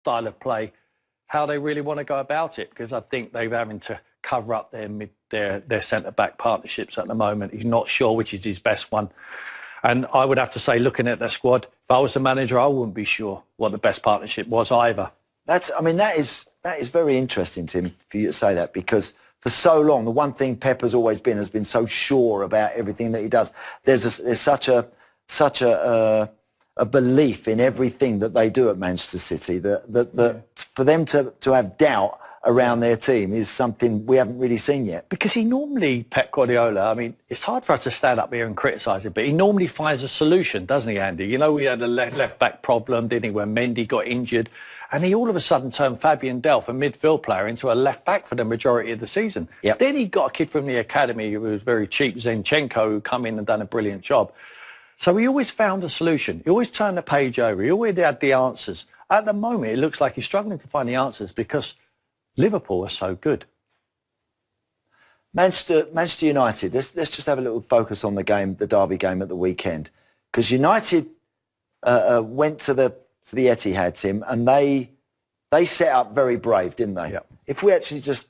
style of play, how they really want to go about it, because I think they're having to cover up their centre-back partnerships at the moment. He's not sure which is his best one. And I would have to say, looking at the squad, if I was the manager, I wouldn't be sure what the best partnership was either. That is very interesting, Tim, for you to say that, because for so long, the one thing Pep has always been so sure about everything that he does. There's such a belief in everything that they do at Manchester City that for them to have doubt around their team is something we haven't really seen yet. Because he normally, Pep Guardiola, I mean, it's hard for us to stand up here and criticise him, but he normally finds a solution, doesn't he, Andy? You know, we had a left-back problem, didn't he, when Mendy got injured, and he all of a sudden turned Fabian Delph, a midfield player, into a left-back for the majority of the season. Yep. Then he got a kid from the academy who was very cheap, Zinchenko, who come in and done a brilliant job. So he always found a solution. He always turned the page over. He always had the answers. At the moment, it looks like he's struggling to find the answers because Liverpool are so good. Manchester United, let's just have a little focus on the derby game at the weekend. Because United went to the Etihad, Tim, and they set up very brave, didn't they? Yep. If we actually just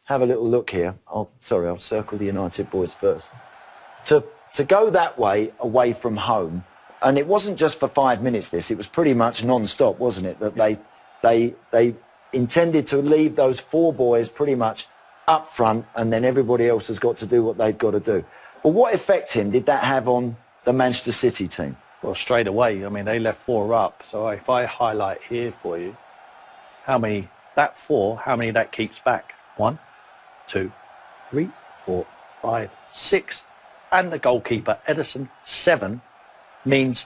have a little look here, I'll circle the United boys first. To go that way, away from home, and it wasn't just for 5 minutes, it was pretty much non-stop, wasn't it? That they intended to leave those four boys pretty much up front, and then everybody else has got to do what they've got to do. But what effect, Tim, did that have on the Manchester City team? Well, straight away, I mean, they left four up. So if I highlight here for you, how many that keeps back? 1, 2, 3, 4, 5, 6. And the goalkeeper, Ederson, 7, means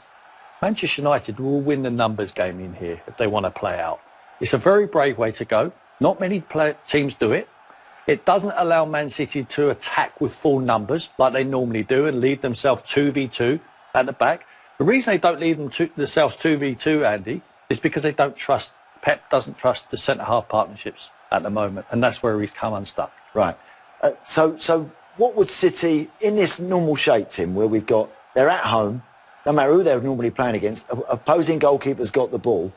Manchester United will win the numbers game in here if they want to play out. It's a very brave way to go. Not many teams do it. It doesn't allow Man City to attack with full numbers like they normally do and leave themselves 2v2 at the back. The reason they don't leave themselves 2v2, Andy, is because they don't trust, Pep doesn't trust the centre-half partnerships at the moment, and that's where he's come unstuck. Right. So what would City, in this normal shape, Tim, where they're at home, no matter who they're normally playing against, opposing goalkeeper's got the ball,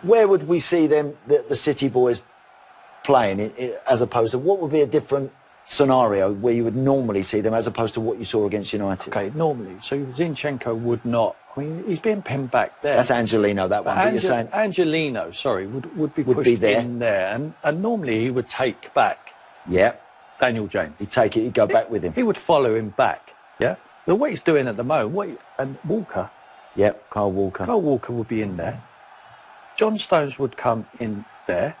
where would we see them, the City boys, playing as opposed to what would be a different scenario where you would normally see them as opposed to what you saw against United? Okay, normally. So Zinchenko would not, I mean, he's being pinned back there. That's Angelino, that one. But you're saying Angelino, sorry, would be pushed in there. And normally he would take back Daniel James. He'd take it, he'd go back with him. He would follow him back, yeah? But what he's doing at the moment, and Walker. Yep, Kyle Walker. Kyle Walker would be in there. John Stones would come in there.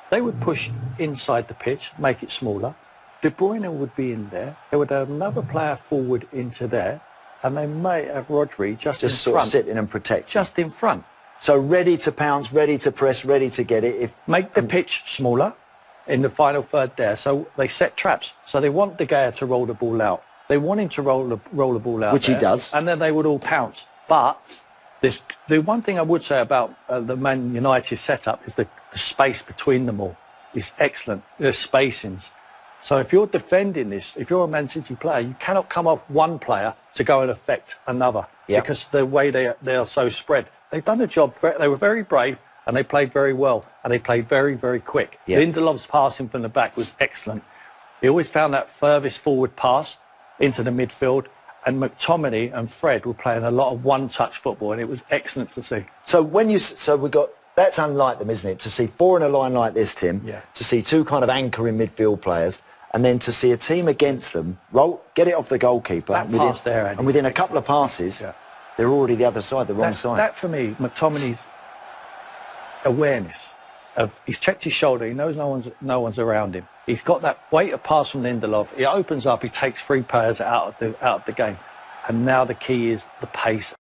They would push inside the pitch, make it smaller. De Bruyne would be in there. They would have another player forward into there. And they may have Rodri just in sort front. Of sitting and protect. Just in front. So ready to pounce, ready to press, ready to get it. Make the pitch smaller in the final third there. So they set traps. So they want De Gea to roll the ball out. They want him to roll the ball out. Which he does. And then they would all pounce. But the one thing I would say about the Man United setup is the space between them all is excellent. There's spacings. So if you're defending this, if you're a Man City player, you cannot come off one player to go and affect another because the way they are so spread. They've done a job. They were very brave and they played very well and they played very, very quick. Lindelof's passing from the back was excellent. He always found that furthest forward pass into the midfield. And McTominay and Fred were playing a lot of one-touch football, and it was excellent to see. So that's unlike them, isn't it? To see four in a line like this, Tim. Yeah. To see two kind of anchoring midfield players, and then to see a team against them get it off the goalkeeper. And within a couple of passes, they're already the other side, the wrong side. That for me, McTominay's awareness of he's checked his shoulder. He knows no one's around him. He's got that weight of pass from Lindelof. He opens up. He takes 3 players out of the game. And now the key is the pace.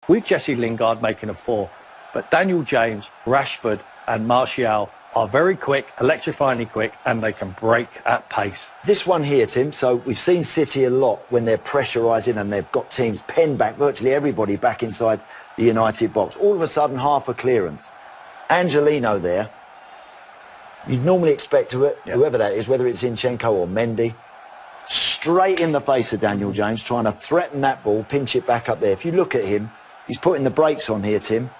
With Jesse Lingard making a 4, but Daniel James, Rashford and Martial are very quick, electrifyingly quick, and they can break at pace. This one here, Tim, so we've seen City a lot when they're pressurising and they've got teams penned back, virtually everybody back inside the United box. All of a sudden, half a clearance. Angelino there. You'd normally expect whoever that is, whether it's Zinchenko or Mendy, straight in the face of Daniel James, trying to threaten that ball, pinch it back up there. If you look at him, He's putting the brakes on here, Tim.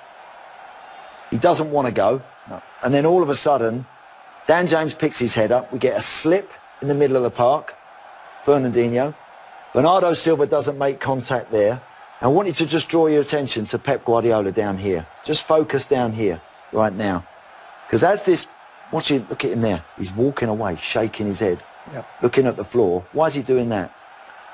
He doesn't want to go. No. And then all of a sudden, Dan James picks his head up. We get a slip in the middle of the park. Fernandinho. Bernardo Silva doesn't make contact there. I want you to just draw your attention to Pep Guardiola down here. Just focus down here right now. Because as this, look at him there. He's walking away, shaking his head, looking at the floor. Why is he doing that?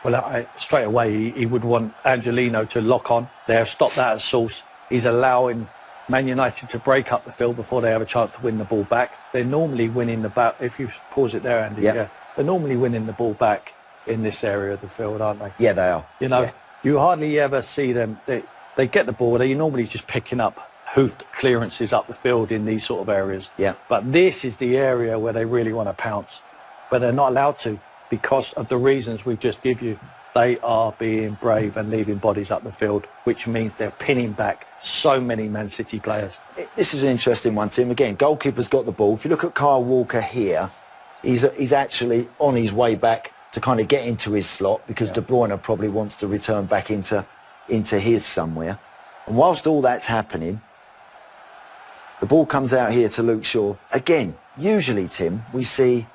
Well, straight away, he would want Angelino to lock on there, stop that at source. He's allowing Man United to break up the field before they have a chance to win the ball back. They're normally winning the back. If you pause it there, Andy, they're normally winning the ball back in this area of the field, aren't they? Yeah, they are. You know, you hardly ever see them. They get the ball. They're normally just picking up hoofed clearances up the field in these sort of areas. Yeah. But this is the area where they really want to pounce, but they're not allowed to because of the reasons we've just give you. They are being brave and leaving bodies up the field, which means they're pinning back so many Man City players. This is an interesting one, Tim. Again, goalkeeper's got the ball. If you look at Kyle Walker here, he's actually on his way back to kind of get into his slot because De Bruyne probably wants to return back into his somewhere. And whilst all that's happening, the ball comes out here to Luke Shaw. Again, usually, Tim, we see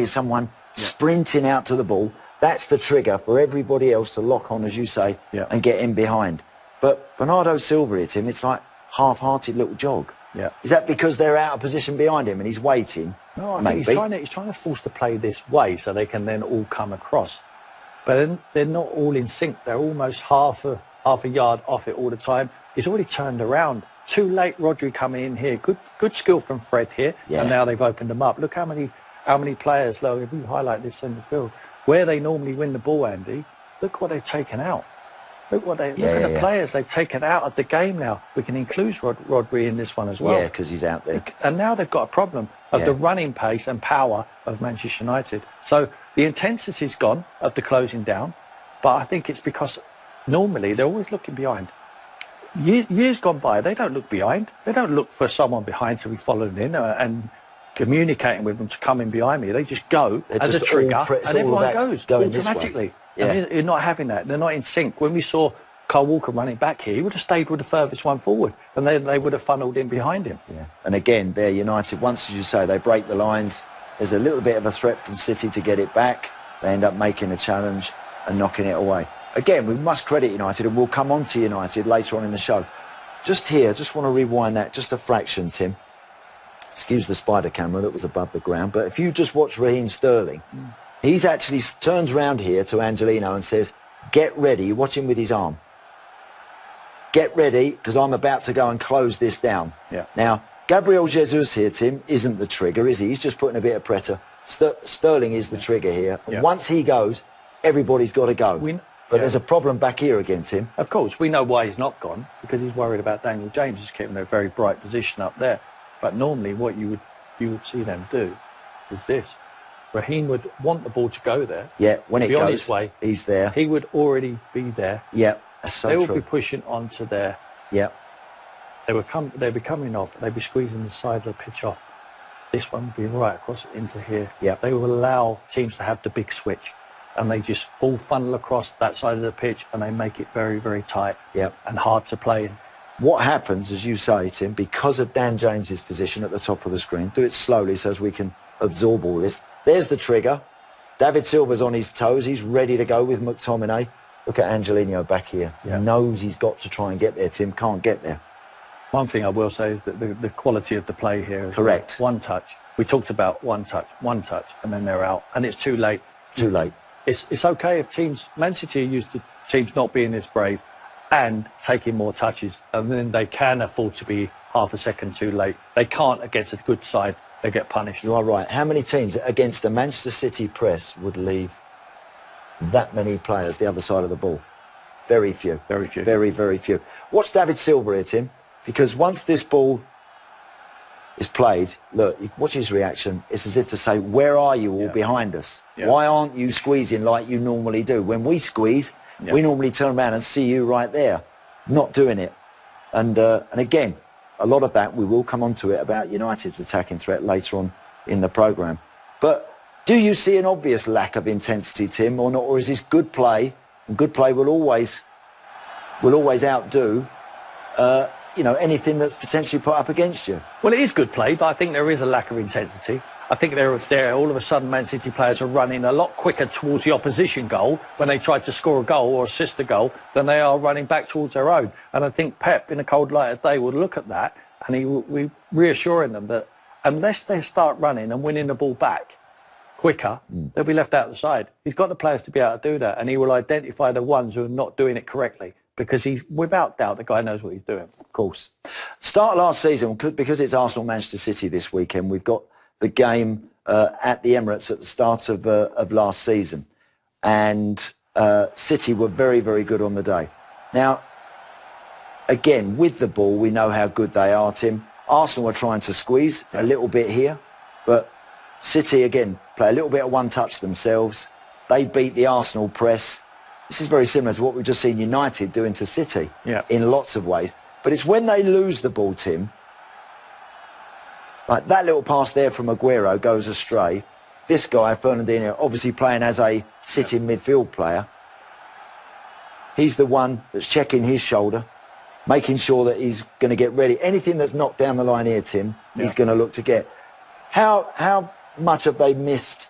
someone sprinting out to the ball. That's the trigger for everybody else to lock on, as you say, and get in behind. But Bernardo Silva here, Tim, it's like half-hearted little jog. Yeah. Is that because they're out of position behind him and he's waiting? No, I think he's trying to force the play this way so they can then all come across. But then they're not all in sync. They're almost half a yard off it all the time. He's already turned around. Too late, Rodri coming in here. Good skill from Fred here. Yeah. And now they've opened them up. Look how many players, look, if you highlight this in the field, where they normally win the ball, Andy, look what they've taken out. Look at the players they've taken out of the game now. We can include Rodri in this one as well. Yeah, because he's out there. And now they've got a problem of the running pace and power of Manchester United. So the intensity's gone of the closing down, but I think it's because normally they're always looking behind. Years gone by, they don't look behind. They don't look for someone behind to be followed in and communicating with them to come in behind me. They just go as a trigger and everyone goes automatically. Yeah. And you're not having that. They're not in sync. When we saw Kyle Walker running back here, he would have stayed with the furthest one forward and then they would have funneled in behind him. Yeah. And again, they're United. Once, as you say, they break the lines. There's a little bit of a threat from City to get it back. They end up making a challenge and knocking it away. Again, we must credit United, and we'll come on to United later on in the show. Just here, just want to rewind that just a fraction, Tim. Excuse the spider camera that was above the ground, but if you just watch Raheem Sterling, he's actually turns around here to Angelino and says, get ready, watch him with his arm. Get ready, because I'm about to go and close this down. Yeah. Now, Gabriel Jesus here, Tim, isn't the trigger, is he? He's just putting a bit of pressure. Sterling is the trigger here. Yeah. Once he goes, everybody's got to go. But there's a problem back here again, Tim. Of course, we know why he's not gone, because he's worried about Daniel James. He's keeping a very bright position up there. But normally what you would see them do is this. Raheem would want the ball to go there. Yeah, when it goes, his way, he's there. He would already be there. Yeah, that's so true. They would be pushing onto there. Yeah. They'd be coming off. They'd be squeezing the side of the pitch off. This one would be right across into here. Yeah. They will allow teams to have the big switch. And they just all funnel across that side of the pitch and they make it very, very tight and hard to play in. What happens, as you say, Tim, because of Dan James's position at the top of the screen, do it slowly so as we can absorb all this. There's the trigger. David Silva's on his toes. He's ready to go with McTominay. Look at Angelino back here. Yeah. He knows he's got to try and get there, Tim. Can't get there. One thing I will say is that the quality of the play here is correct. One touch. We talked about one touch, and then they're out. And it's too late. Too late. It's okay if teams, Man City are used to teams not being this brave and taking more touches, and then they can afford to be half a second too late. They can't against a good side. They get punished. You are right. How many teams against the Manchester City press would leave that many players the other side of the ball? Very few. Very few. Very, very few. Watch David Silva here, Tim, because once this ball is played, look, watch his reaction. It's as if to say, where are you all behind us? Yeah. Why aren't you squeezing like you normally do? When we squeeze, we normally turn around and see you right there. Not doing it. And again, a lot of that, we will come on to it about United's attacking threat later on in the programme. But do you see an obvious lack of intensity, Tim, or not? Or is this good play? And good play will always will always outdo, anything that's potentially put up against you. Well, it is good play, but I think there is a lack of intensity. I think there all of a sudden Man City players are running a lot quicker towards the opposition goal when they try to score a goal or assist a goal than they are running back towards their own. And I think Pep, in a cold light of day, would look at that and he will be reassuring them that unless they start running and winning the ball back quicker, they'll be left out of the side. He's got the players to be able to do that, and he will identify the ones who are not doing it correctly, because he's, without doubt, the guy knows what he's doing. Of course. Start last season, because it's Arsenal-Manchester City this weekend, we've got the game at the Emirates at the start of last season. And City were very, very good on the day. Now, again, with the ball, we know how good they are, Tim. Arsenal are trying to squeeze a little bit here, but City, again, play a little bit of one-touch themselves. They beat the Arsenal press. This is very similar to what we've just seen United doing to City in lots of ways. But it's when they lose the ball, Tim, like that little pass there from Aguero goes astray. This guy, Fernandinho, obviously playing as a sitting midfield player. He's the one that's checking his shoulder, making sure that he's going to get ready. Anything that's knocked down the line here, Tim, he's going to look to get. How much have they missed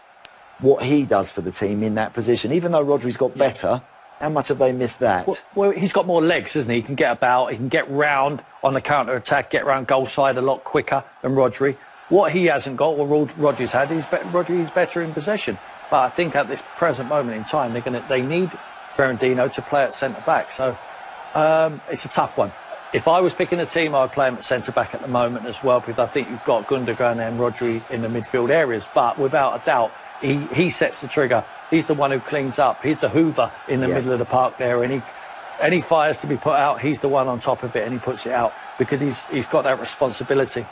what he does for the team in that position? Even though Rodri's got better, how much have they missed that? Well, he's got more legs, hasn't he? He can get about, he can get round on the counter-attack, get round goal side a lot quicker than Rodri. What he hasn't got, what Rodri's had, Rodri's better in possession. But I think at this present moment in time, they need Fernandinho to play at centre-back. So it's a tough one. If I was picking a team, I would play him at centre-back at the moment as well, because I think you've got Gundogan and Rodri in the midfield areas. But without a doubt, he sets the trigger. He's the one who cleans up. He's the Hoover in the middle of the park there. And any fires to be put out, he's the one on top of it, and he puts it out because he's got that responsibility.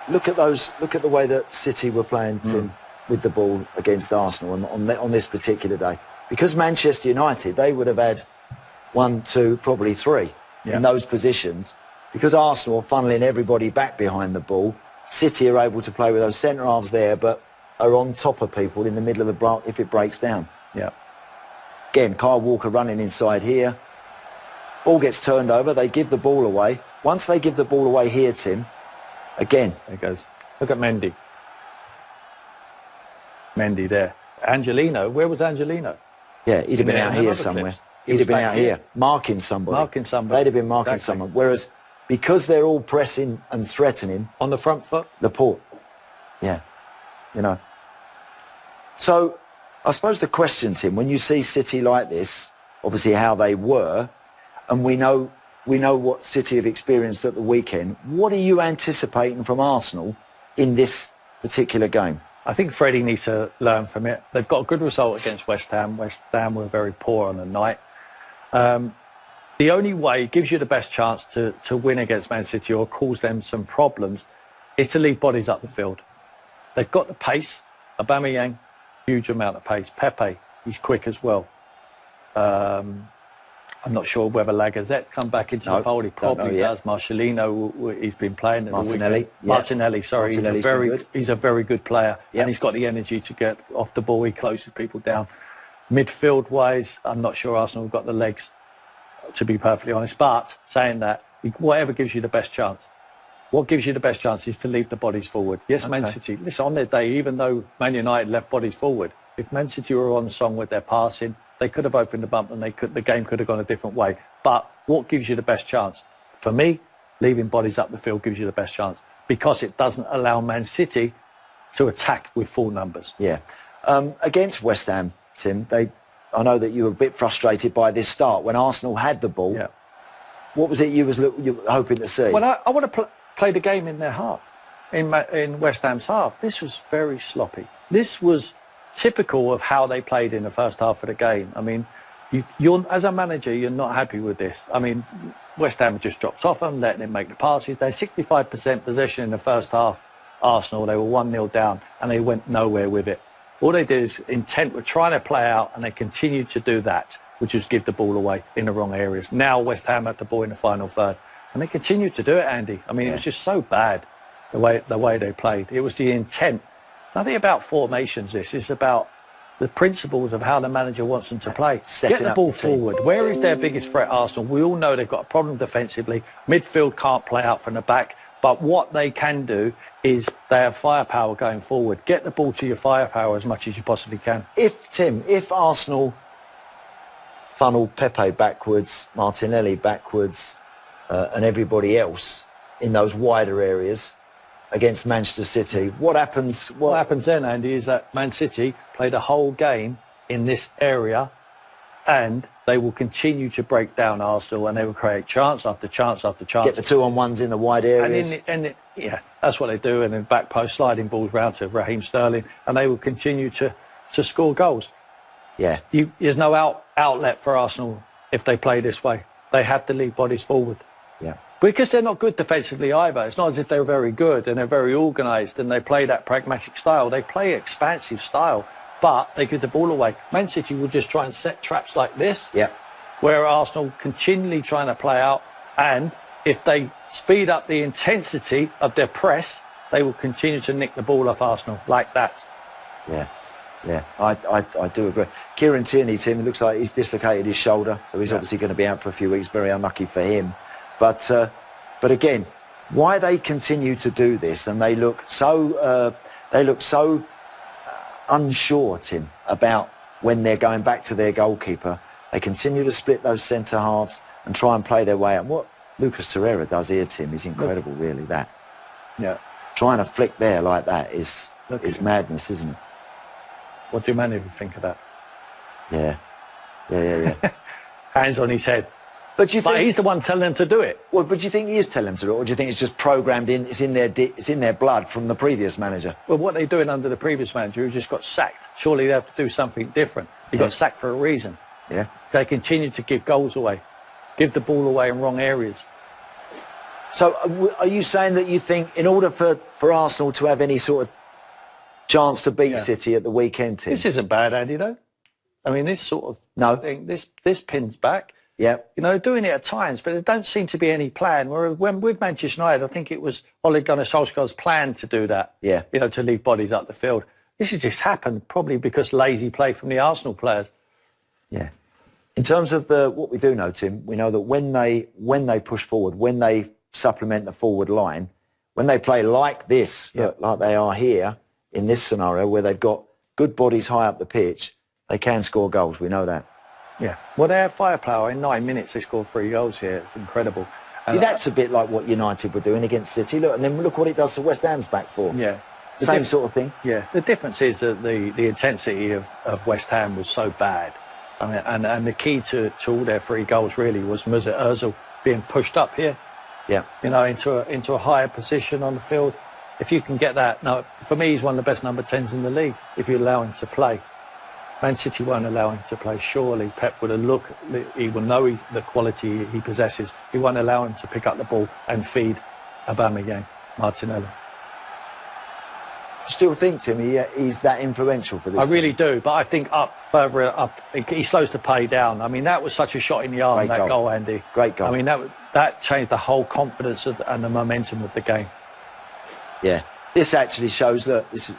Look at the way that City were playing, Tim, with the ball against Arsenal on this particular day. Because Manchester United, they would have had 1, 2, probably 3 in those positions. Because Arsenal are funneling everybody back behind the ball, City are able to play with those centre halves there, but are on top of people in the middle of the block if it breaks down. Yeah. Again, Kyle Walker running inside here. Ball gets turned over. They give the ball away. Once they give the ball away here, Tim, again. There it goes. Look at Mendy. Mendy there. Angelino. Where was Angelino? Yeah, he'd have been out here somewhere. He'd have been out here marking somebody. Marking somebody. They'd have been marking someone. Whereas, because they're all pressing and threatening. On the front foot? Laporte. Yeah. So, I suppose the question, Tim, when you see City like this, obviously how they were, and we know what City have experienced at the weekend, what are you anticipating from Arsenal in this particular game? I think Freddie needs to learn from it. They've got a good result against West Ham. West Ham were very poor on the night. The only way it gives you the best chance to win against Man City or cause them some problems is to leave bodies up the field. They've got the pace. Aubameyang, huge amount of pace. Pepe, he's quick as well. I'm not sure whether Lacazette's come back into the fold. He probably does. Marcelino, he's been playing. Martinelli, sorry. He's a very good player. And he's got the energy to get off the ball. He closes people down. Midfield-wise, I'm not sure Arsenal have got the legs, to be perfectly honest. But saying that, whatever gives you the best chance. What gives you the best chance is to leave the bodies forward. Yes, Man City, listen, on their day, even though Man United left bodies forward, if Man City were on song with their passing, they could have opened the bump and the game could have gone a different way. But what gives you the best chance? For me, leaving bodies up the field gives you the best chance because it doesn't allow Man City to attack with full numbers. Yeah. Against West Ham, Tim, I know that you were a bit frustrated by this start. When Arsenal had the ball, what was it you were hoping to see? Well, I want to play the game in their half, in West Ham's half. This was very sloppy. This was typical of how they played in the first half of the game. I mean, you're as a manager, you're not happy with this. I mean, West Ham just dropped off them, letting them make the passes. They're 65% possession in the first half. Arsenal, they were 1-0 down, and they went nowhere with it. All they did is intent were trying to play out, and they continued to do that, which was give the ball away in the wrong areas. Now West Ham had the ball in the final third, and they continued to do it, Andy. I mean, it was just so bad, the way they played. It was the intent. Nothing about formations, this. It's about the principles of how the manager wants them to play. Setting Get the up ball the team. forward. Where is their biggest threat, Arsenal? We all know they've got a problem defensively. Midfield can't play out from the back. But what they can do is they have firepower going forward. Get the ball to your firepower as much as you possibly can. If Arsenal funnel Pepe backwards, Martinelli backwards, and everybody else in those wider areas against Manchester City, what happens? What happens then, Andy, is that Man City played a whole game in this area, and they will continue to break down Arsenal, and they will create chance after chance after chance. Get the 2-on-1s in the wide areas. Yeah, that's what they do. And then back post, sliding balls round to Raheem Sterling, and they will continue to score goals. Yeah. There's no outlet for Arsenal if they play this way. They have to leave bodies forward. Yeah. Because they're not good defensively either. It's not as if they're very good and they're very organised and they play that pragmatic style. They play expansive style, but they give the ball away. Man City will just try and set traps like this, where Arsenal continually trying to play out, and if they speed up the intensity of their press, they will continue to nick the ball off Arsenal like that. Yeah, I do agree. Kieran Tierney, Tim, it looks like he's dislocated his shoulder, so he's obviously going to be out for a few weeks. Very unlucky for him. But again, why they continue to do this, and they look so unsure, Tim, about when they're going back to their goalkeeper. They continue to split those centre halves and try and play their way out. What Lucas Torreira does here, Tim, is incredible, really. That. Yeah. Trying to flick there like that is madness, isn't it? What do manager think of that? Yeah. Hands on his head. But he's the one telling them to do it. Well, but do you think he is telling them to do it, or do you think it's just programmed in? It's in their blood from the previous manager. Well, what they're doing under the previous manager, who just got sacked. Surely they have to do something different. He got sacked for a reason. Yeah. They continue to give goals away, give the ball away in wrong areas. So, are you saying that you think in order for Arsenal to have any sort of chance to beat City at the weekend, Tim? This isn't bad, Andy, though. I mean, this sort of thing, this pins back. Yeah. You know, doing it at times, but there don't seem to be any plan. Whereas when with Manchester United, I think it was Ole Gunnar Solskjaer's plan to do that. Yeah. You know, to leave bodies up the field. This has just happened probably because lazy play from the Arsenal players. Yeah. In terms of what we do know, Tim, we know that when they push forward, when they supplement the forward line, when they play like this, like they are here in this scenario, where they've got good bodies high up the pitch, they can score goals. We know that. Yeah. Well, they have firepower. In 9 minutes, they scored 3 goals here. It's incredible. See, that's a bit like what United were doing against City. Look, and then look what it does to West Ham's back four. Yeah. Same sort of thing. Yeah. The difference is that the intensity of West Ham was so bad. I mean, and the key to all their 3 goals really was Mesut Ozil being pushed up here. Yeah. You know, into a higher position on the field. If you can get that, no, for me, he's one of the best number 10s in the league. If you allow him to play. Man City won't allow him to play. Surely Pep would have he will know the quality he possesses. He won't allow him to pick up the ball and feed Aubameyang, Martinelli. Still think, Tim, he's that influential for this I really do, but I think further up, he slows the play down. I mean, that was such a shot in the arm, that goal, Andy. Great goal. I mean, that changed the whole confidence and the momentum of the game. Yeah. This actually shows, look, this is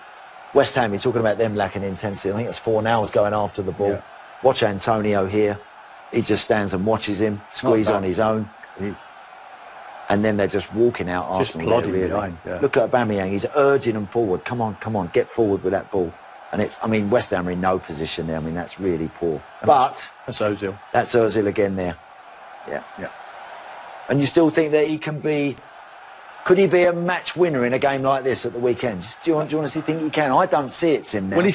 West Ham, you're talking about them lacking intensity. I think it's 4 hours going after the ball. Yeah. Watch Antonio here. He just stands and watches him squeeze on his own. And then they're just walking out Arsenal. Just plodding behind. Yeah. Look at Aubameyang. He's urging them forward. Come on, get forward with that ball. And West Ham are in no position there. I mean, that's really poor. But that's Ozil. That's Ozil again there. Yeah. And you still think that he can be... Could he be a match winner in a game like this at the weekend? Do you honestly think he can? I don't see it, Tim, now. Well, he's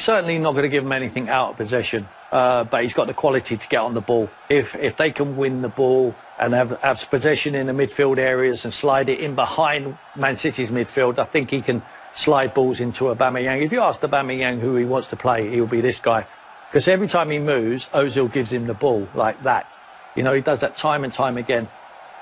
certainly not going to give him anything out of possession, but he's got the quality to get on the ball. If they can win the ball and have possession in the midfield areas and slide it in behind Man City's midfield, I think he can slide balls into Aubameyang. If you ask Aubameyang who he wants to play, he'll be this guy. Because every time he moves, Ozil gives him the ball like that. You know, he does that time and time again.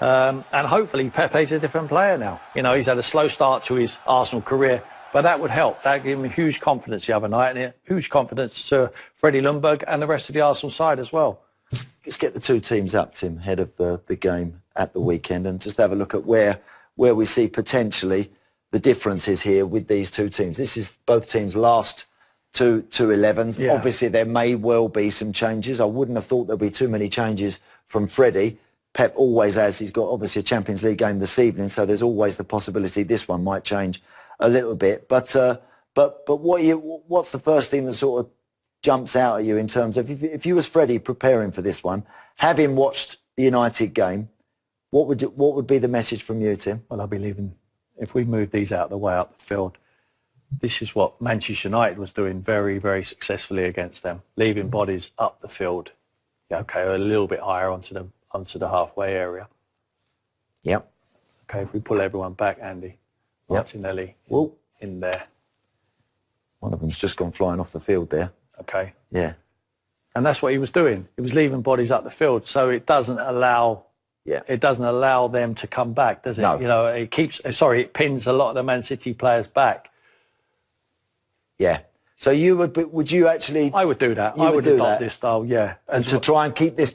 And hopefully Pepe's a different player now. You know, he's had a slow start to his Arsenal career, but that would help. That gave him huge confidence the other night, and huge confidence to Freddie Ljungberg and the rest of the Arsenal side as well. Let's get the 2 teams up, Tim, ahead of the game at the weekend, and just have a look at where we see potentially the differences here with these 2 teams. This is both teams' last two 11s. Yeah. Obviously, there may well be some changes. I wouldn't have thought there'd be too many changes from Freddie. Pep always has. He's got obviously a Champions League game this evening, so there's always the possibility this one might change a little bit. But what's the first thing that sort of jumps out at you in terms of if you was Freddie preparing for this one, having watched the United game, what would be the message from you, Tim? Well, I'll be leaving. If we move these out of the way up the field, this is what Manchester United was doing very, very successfully against them, leaving bodies up the field. Yeah, okay, a little bit higher onto the halfway area. Yep. Okay, if we pull everyone back, Andy, Martinelli in there. One of them's just gone flying off the field there. Okay. Yeah. And that's what he was doing. He was leaving bodies up the field, so it doesn't allow. Yeah. It doesn't allow them to come back, does it? No. You know, it pins a lot of the Man City players back. Yeah. So would you actually? I would do that. I would adopt this style, yeah. And to try and keep this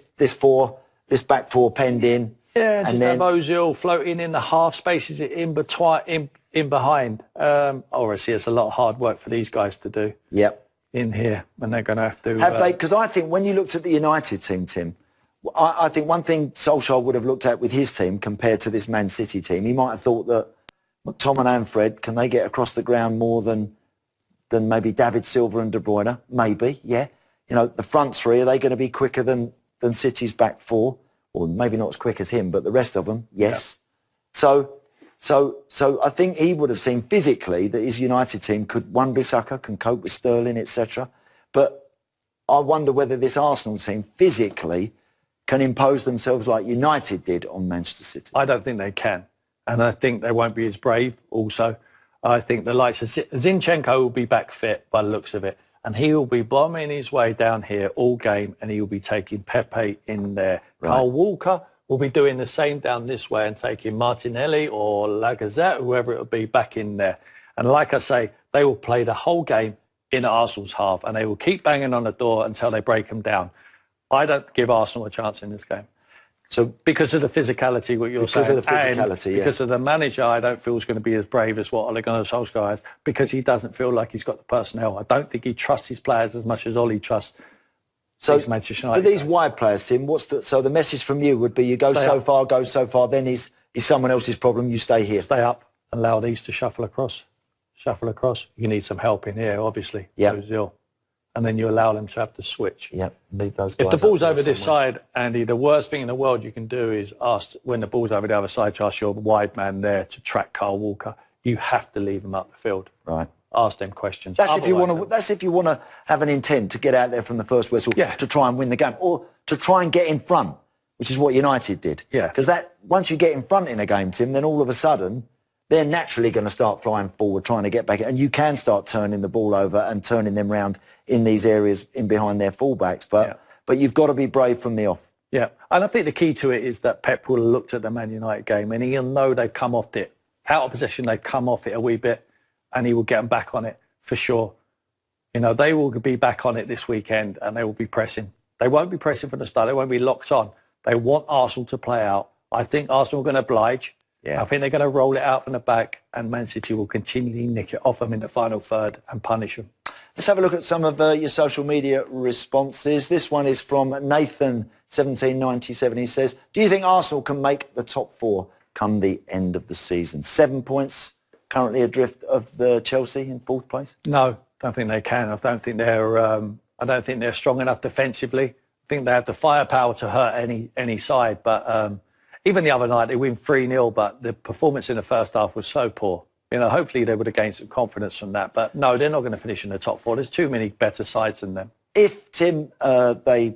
back four penned in. Yeah, and then have Ozil floating in the half spaces in behind. Obviously, it's a lot of hard work for these guys to do. Yep. In here, and they're going to have to. Have they? Because I think when you looked at the United team, Tim, I think one thing Solskjaer would have looked at with his team compared to this Man City team, he might have thought that McTominay and Fred, can they get across the ground more than maybe David Silva and De Bruyne? Maybe, yeah. You know, the front three, are they going to be quicker than City's back four? Or maybe not as quick as him, but the rest of them, yes. Yeah. So I think he would have seen physically that his United team could, Wan-Bissaka can cope with Sterling, etc. But I wonder whether this Arsenal team physically can impose themselves like United did on Manchester City. I don't think they can. And I think they won't be as brave also. I think the likes of Zinchenko will be back fit by the looks of it. And he will be bombing his way down here all game, and he will be taking Pepe in there. Right. Kyle Walker will be doing the same down this way and taking Martinelli or Lacazette, whoever it will be, back in there. And like I say, they will play the whole game in Arsenal's half, and they will keep banging on the door until they break them down. I don't give Arsenal a chance in this game. So because of the physicality, what you're saying, because of the physicality, because of the manager, I don't feel is going to be as brave as what Ole Gunnar Solskjaer has, because he doesn't feel like he's got the personnel. I don't think he trusts his players as much as Ole trusts these Manchester United. For these wide players, Tim, so the message from you would be: you go so far, then he's someone else's problem. You stay here, stay up, and allow these to shuffle across. You need some help in here, obviously. Yeah. And then you allow them to have to switch. Yep, leave those guys. If the ball's over this side, Andy, the worst thing in the world you can do is ask, when the ball's over the other side, to ask your wide man there to track Kyle Walker. You have to leave him up the field. Right. Ask them questions. That's if you want to have an intent to get out there from the first whistle to try and win the game, or to try and get in front, which is what United did. Yeah. Because once you get in front in a game, Tim, then all of a sudden they're naturally going to start flying forward, trying to get back, and you can start turning the ball over and turning them round in these areas in behind their fullbacks. But you've got to be brave from the off. Yeah, and I think the key to it is that Pep will have looked at the Man United game, and he'll know they've come off it. Out of possession, they've come off it a wee bit, and he will get them back on it for sure. You know, they will be back on it this weekend, and they will be pressing. They won't be pressing from the start. They won't be locked on. They want Arsenal to play out. I think Arsenal are going to oblige. Yeah. I think they're going to roll it out from the back, and Man City will continually nick it off them in the final third and punish them. Let's have a look at some of your social media responses. This one is from Nathan1797. He says, do you think Arsenal can make the top four come the end of the season? 7 points currently adrift of the Chelsea in fourth place? No, don't think they can. I don't think they're strong enough defensively. I think they have the firepower to hurt any side, but even the other night, they win 3-0, but the performance in the first half was so poor. You know, hopefully they would have gained some confidence from that. But no, they're not going to finish in the top four. There's too many better sides than them. If, Tim, they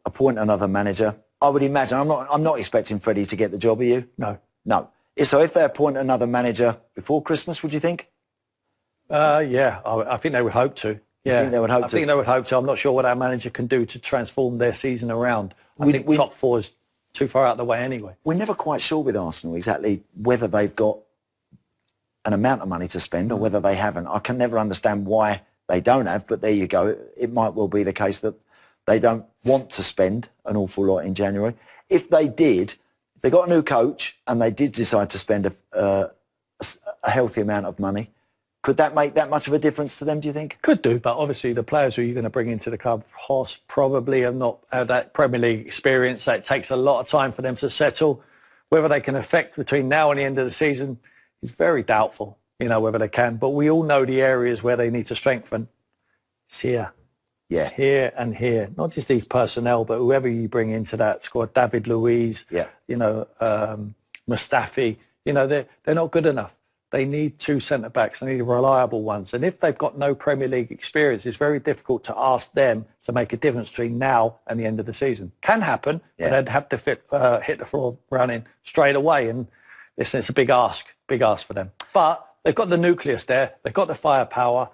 appoint another manager, I would imagine, I'm not expecting Freddie to get the job, are you? No. No. So if they appoint another manager before Christmas, would you think? Yeah, I think they would hope to. Yeah, I think they would hope to. I think they would hope to. I'm not sure what our manager can do to transform their season around. I think top four is too far out of the way anyway. We're never quite sure with Arsenal exactly whether they've got an amount of money to spend or whether they haven't. I can never understand why they don't have, but there you go. It might well be the case that they don't want to spend an awful lot in January. If they did, if they got a new coach and they did decide to spend a healthy amount of money, Could that make that much of a difference to them, do you think? Could do, but obviously the players who you're going to bring into the club, Hoss, probably have not had that Premier League experience. It takes a lot of time for them to settle. Whether they can affect between now and the end of the season is very doubtful, whether they can. But we all know the areas where they need to strengthen. It's here. Yeah. Here and here. Not just these personnel, but whoever you bring into that squad, David Luiz, Mustafi, they're not good enough. They need two centre-backs. They need reliable ones. And if they've got no Premier League experience, it's very difficult to ask them to make a difference between now and the end of the season. Can happen, but they'd have to hit the floor running straight away. And listen, it's a big ask for them. But they've got the nucleus there. They've got the firepower.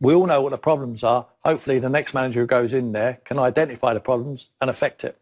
We all know what the problems are. Hopefully the next manager who goes in there can identify the problems and affect it.